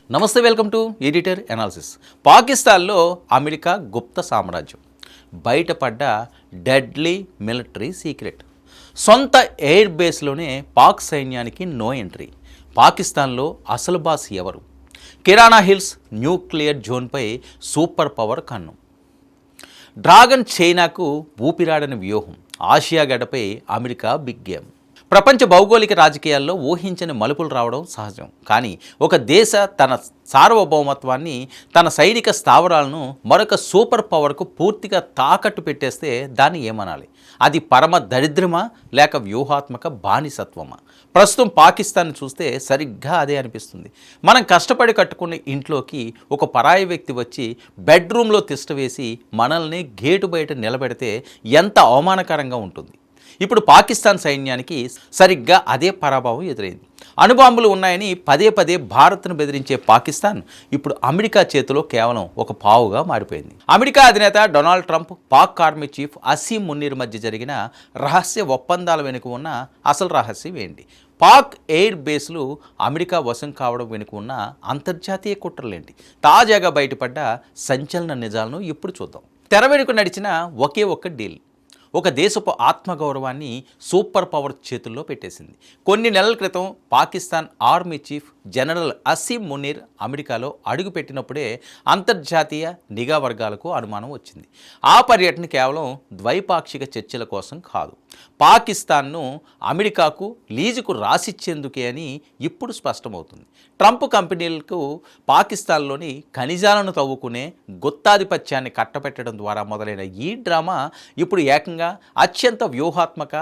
నమస్తే, welcome to editor analysis. పాకిస్తాన్లో America గుప్త సామ్రాజ్యం, బయటపడ్డ డెడ్లీ మిలిటరీ సీక్రెట్. సొంత ఎయిర్ బేస్లోనే పాక్ సైన్యానికి నో ఎంట్రీ. పాకిస్తాన్లో అసలు బాస్ ఎవరు? కిరాణా హిల్స్ న్యూక్లియర్ జోన్పై సూపర్ పవర్ కన్ను. డ్రాగన్ చైనాకు ఊపిరాడని వ్యూహం. ఆసియా గడ్డపై అమెరికా బిగ్ గేమ్. ప్రపంచ భౌగోళిక రాజకీయాల్లో ఊహించని మలుపులు రావడం సహజం. కానీ ఒక దేశ తన సార్వభౌమత్వాన్ని, తన సైనిక స్థావరాలను మరొక సూపర్ పవర్కు పూర్తిగా తాకట్టు పెట్టేస్తే దాన్ని ఏమనాలి? అది పరమ దరిద్రమా లేక వ్యూహాత్మక బానిసత్వమా? ప్రస్తుతం పాకిస్తాన్ చూస్తే సరిగ్గా అదే అనిపిస్తుంది. మనం కష్టపడి కట్టుకున్న ఇంట్లోకి ఒక పరాయి వ్యక్తి వచ్చి బెడ్రూమ్లో తిష్టవేసి మనల్ని గేటు బయట నిలబెడితే ఎంత అవమానకరంగా ఉంటుంది. ఇప్పుడు పాకిస్తాన్ సైన్యానికి సరిగ్గా అదే పరాభవం ఎదురైంది. అణుబాంబులు ఉన్నాయని పదే పదే భారత్ను బెదిరించే పాకిస్తాన్ ఇప్పుడు అమెరికా చేతిలో కేవలం ఒక పావుగా మారిపోయింది. అమెరికా అధినేత Donald Trump, Pak army chief Asim Munir మధ్య జరిగిన రహస్య ఒప్పందాల వెనుక ఉన్న అసలు రహస్యం ఏంటి? పాక్ ఎయిర్ బేస్లు అమెరికా వశం కావడం వెనుక ఉన్న అంతర్జాతీయ కుట్రలేంటి? తాజాగా బయటపడ్డ సంచలన నిజాలను ఇప్పుడు చూద్దాం. తెర వెనుక నడిచిన ఒకే ఒక్క డీల్ ఒక దేశపు ఆత్మగౌరవాన్ని సూపర్ పవర్ చేతుల్లో పెట్టేసింది. కొన్ని నెలల క్రితం Pakistan army chief general Asim Munir అమెరికాలో అడుగుపెట్టినప్పుడే అంతర్జాతీయ నిఘా వర్గాలకు అనుమానం వచ్చింది. ఆ పర్యటన కేవలం ద్వైపాక్షిక చర్చల కోసం కాదు, పాకిస్తాన్ను అమెరికాకు లీజుకు రాసిచ్చేందుకే అని ఇప్పుడు స్పష్టమవుతుంది. ట్రంప్ కంపెనీలకు పాకిస్తాన్లోని ఖనిజాలను తవ్వుకునే గుత్తాధిపత్యాన్ని కట్టబెట్టడం ద్వారా మొదలైన ఈ డ్రామా ఇప్పుడు ఏకంగా అత్యంత వ్యూహాత్మక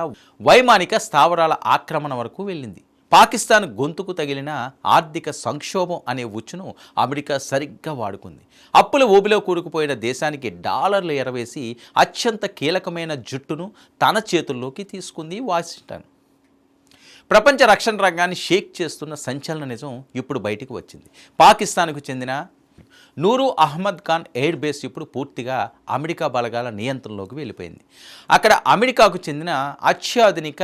వైమానిక స్థావరాల ఆక్రమణ వరకు వెళ్ళింది. పాకిస్తాన్ గొంతుకు తగిలిన ఆర్థిక సంక్షోభం అనే ఉచ్చును అమెరికా సరిగ్గా వాడుకుంది. అప్పుల ఊబిలో కూరుకుపోయిన దేశానికి డాలర్లు ఎరవేసి అత్యంత కీలకమైన జుట్టును తన చేతుల్లోకి తీసుకుంది వాషింగ్టన్. ప్రపంచ రక్షణ రంగాన్ని షేక్ చేస్తున్న సంచలన నిజం ఇప్పుడు బయటికి వచ్చింది. పాకిస్తాన్కు చెందిన నూరు అహ్మద్ ఖాన్ ఎయిర్ బేస్ ఇప్పుడు పూర్తిగా అమెరికా బలగాల నియంత్రణలోకి వెళ్ళిపోయింది. అక్కడ అమెరికాకు చెందిన అత్యాధునిక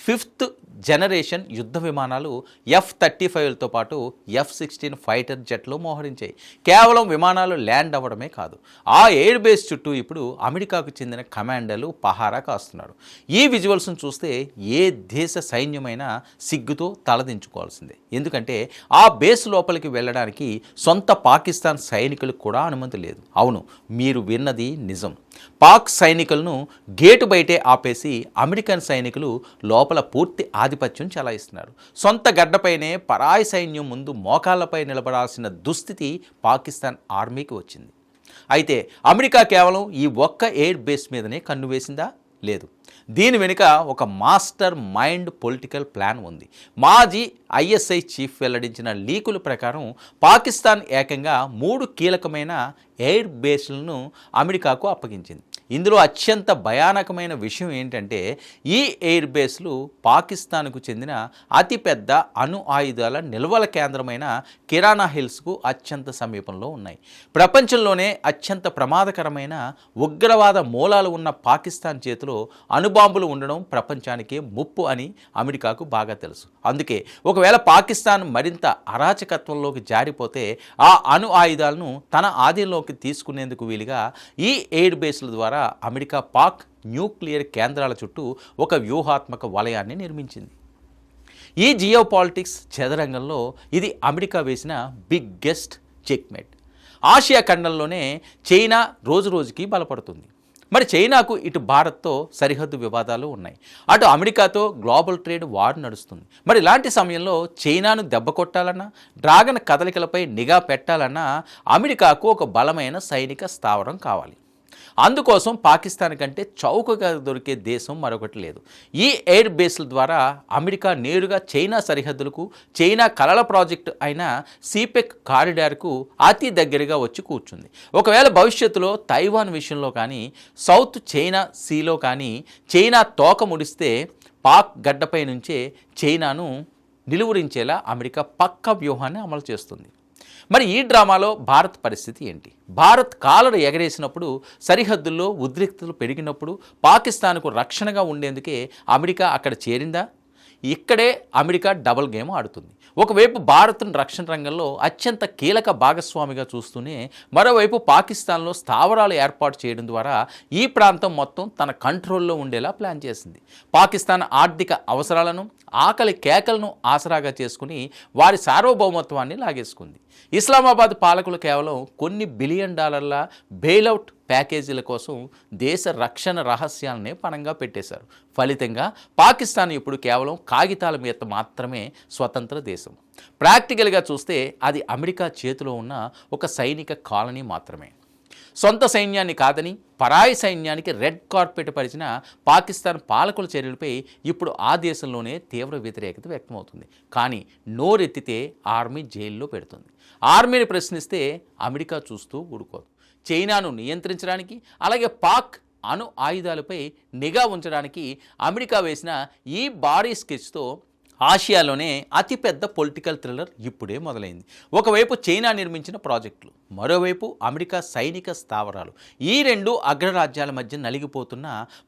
5th జనరేషన్ యుద్ధ విమానాలు F-35లతో పాటు F-16 ఫైటర్ జెట్లు మోహరించాయి. కేవలం విమానాలు ల్యాండ్ అవ్వడమే కాదు, ఆ ఎయిర్ బేస్ చుట్టూ ఇప్పుడు అమెరికాకు చెందిన కమాండర్లు పహారా కాస్తున్నారు. ఈ విజువల్స్ను చూస్తే ఏ దేశ సైన్యమైనా సిగ్గుతో తలదించుకోవాల్సిందే. ఎందుకంటే ఆ బేస్ లోపలికి వెళ్ళడానికి సొంత పాకిస్తాన్ సైనికులకు కూడా అనుమతి లేదు. అవును, మీరు విన్నది నిజం. పాక్ సైనికులను గేటు బయటే ఆపేసి అమెరికన్ సైనికులు లోపల పూర్తి ఆధిపత్యం చెలాయిస్తున్నారు. సొంత గడ్డపైనే పరాయి సైన్యం ముందు మోకాళ్లపై నిలబడాల్సిన దుస్థితి పాకిస్తాన్ ఆర్మీకి వచ్చింది. అయితే అమెరికా కేవలం ఈ ఒక్క ఎయిర్ బేస్ మీదనే కన్ను వేసిందా? లేదు. దీని వెనుక ఒక మాస్టర్ మైండ్ పొలిటికల్ ప్లాన్ ఉంది. మాజీ ISI చీఫ్ వెల్లడించిన లీకుల ప్రకారం పాకిస్తాన్ ఏకంగా 3 కీలకమైన ఎయిర్ బేస్లను అమెరికాకు అప్పగించింది. ఇందులో అత్యంత భయానకమైన విషయం ఏంటంటే ఈ ఎయిర్ బేస్లు పాకిస్తాన్కు చెందిన అతిపెద్ద అణు ఆయుధాల నిల్వల కేంద్రమైన కిరాణా హిల్స్కు అత్యంత సమీపంలో ఉన్నాయి. ప్రపంచంలోనే అత్యంత ప్రమాదకరమైన ఉగ్రవాద మూలాలు ఉన్న పాకిస్తాన్ చేతిలో అణుబాంబులు ఉండడం ప్రపంచానికే ముప్పు అని అమెరికాకు బాగా తెలుసు. అందుకే ఒకవేళ పాకిస్తాన్ మరింత అరాచకత్వంలోకి జారిపోతే ఆ అణు ఆయుధాలను తన ఆధీనంలోకి తీసుకునేందుకు వీలుగా ఈ ఎయిర్ బేస్ల ద్వారా అమెరికా పాక్ న్యూక్లియర్ కేంద్రాల చుట్టూ ఒక వ్యూహాత్మక వలయాన్ని నిర్మించింది. ఈ జియోపాలిటిక్స్ చదరంగంలో ఇది అమెరికా వేసిన బిగ్గెస్ట్ చెక్మేట్. ఆసియా ఖండంలోనే చైనా రోజురోజుకి బలపడుతుంది. మరి చైనాకు ఇటు భారత్తో సరిహద్దు వివాదాలు ఉన్నాయి, అటు అమెరికాతో గ్లోబల్ ట్రేడ్ వార్ నడుస్తుంది. మరి ఇలాంటి సమయంలో చైనాను దెబ్బ కొట్టాలన్నా, డ్రాగన్ కదలికలపై నిఘా పెట్టాలన్నా అమెరికాకు ఒక బలమైన సైనిక స్థావరం కావాలి. అందుకోసం పాకిస్తాన్ కంటే చౌకగా దొరికే దేశం మరొకటి లేదు. ఈ ఎయిర్ బేస్ల ద్వారా అమెరికా నేరుగా చైనా సరిహద్దులకు, చైనా కలల ప్రాజెక్టు అయిన సిపెక్ కారిడార్కు అతి దగ్గరగా వచ్చి కూర్చుంది. ఒకవేళ భవిష్యత్తులో తైవాన్ విషయంలో కానీ, సౌత్ చైనా సీలో కానీ చైనా తోక ముడిస్తే పాక్ గడ్డపై నుంచే చైనాను నిలువరించేలా అమెరికా పక్కా వ్యూహాన్ని అమలు చేస్తుంది. మరి ఈ డ్రామాలో భారత్ పరిస్థితి ఏంటి? భారత్ కాలరు ఎగరేసినప్పుడు, సరిహద్దుల్లో ఉద్రిక్తతలు పెరిగినప్పుడు పాకిస్తాన్కు రక్షణగా ఉండేందుకే అమెరికా అక్కడ చేరిందా? ఇక్కడే అమెరికా డబుల్ గేమ్ ఆడుతుంది. ఒకవైపు భారత్ను రక్షణ రంగంలో అత్యంత కీలక భాగస్వామిగా చూస్తూనే మరోవైపు పాకిస్తాన్లో స్థావరాలు ఏర్పాటు చేయడం ద్వారా ఈ ప్రాంతం మొత్తం తన కంట్రోల్లో ఉండేలా ప్లాన్ చేసింది. పాకిస్తాన్ ఆర్థిక అవసరాలను, ఆకలి కేకలను ఆసరాగా చేసుకుని వారి సార్వభౌమత్వాన్ని లాగేసుకుంది. ఇస్లామాబాద్ పాలకులు కేవలం కొన్ని బిలియన్ డాలర్ల బెయిలౌట్ ప్యాకేజీల కోసం దేశ రక్షణ రహస్యాలనే పణంగా పెట్టేశారు. ఫలితంగా పాకిస్తాన్ ఇప్పుడు కేవలం కాగితాల మీద మాత్రమే స్వతంత్ర దేశం. ప్రాక్టికల్గా చూస్తే అది అమెరికా చేతిలో ఉన్న ఒక సైనిక కాలనీ మాత్రమే. సొంత సైన్యాన్ని కాదని పరాయి సైన్యానికి రెడ్ కార్పెట్ పరిచిన పాకిస్తాన్ పాలకుల చర్యలపై ఇప్పుడు ఆ దేశంలోనే తీవ్ర వ్యతిరేకత వ్యక్తమవుతుంది. కానీ నోరెత్తితే ఆర్మీ జైల్లో పెడుతుంది. ఆర్మీని ప్రశ్నిస్తే అమెరికా చూస్తూ ఊరుకోదు. చైనాను నియంత్రించడానికి, అలాగే పాక్ అణు ఆయుధాలపై నిఘా ఉంచడానికి అమెరికా వేసిన ఈ భారీ స్కెచ్తో ఆసియాలోనే అతిపెద్ద పొలిటికల్ థ్రిల్లర్ ఇప్పుడే మొదలైంది. ఒకవైపు చైనా నిర్మించిన ప్రాజెక్టులు, మరోవైపు అమెరికా సైనిక స్థావరాలు. ఈ రెండు అగ్రరాజ్యాల మధ్య నలిగిపోతున్న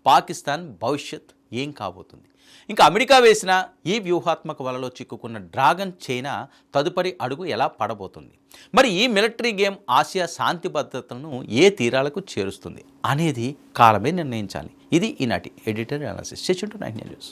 పాకిస్తాన్ భవిష్యత్ ఏం కాబోతుంది? ఇంకా అమెరికా వేసిన ఈ వ్యూహాత్మక వలలో చిక్కుకున్న డ్రాగన్ చైనా తదుపరి అడుగు ఎలా పడబోతుంది? మరి ఈ మిలిటరీ గేమ్ ఆసియా శాంతి భద్రతలను ఏ తీరాలకు చేరుస్తుంది అనేది కాలమే నిర్ణయించాలి. ఇది ఈనాటి ఎడిటర్ అనాలిసిస్. 9 న్యూస్.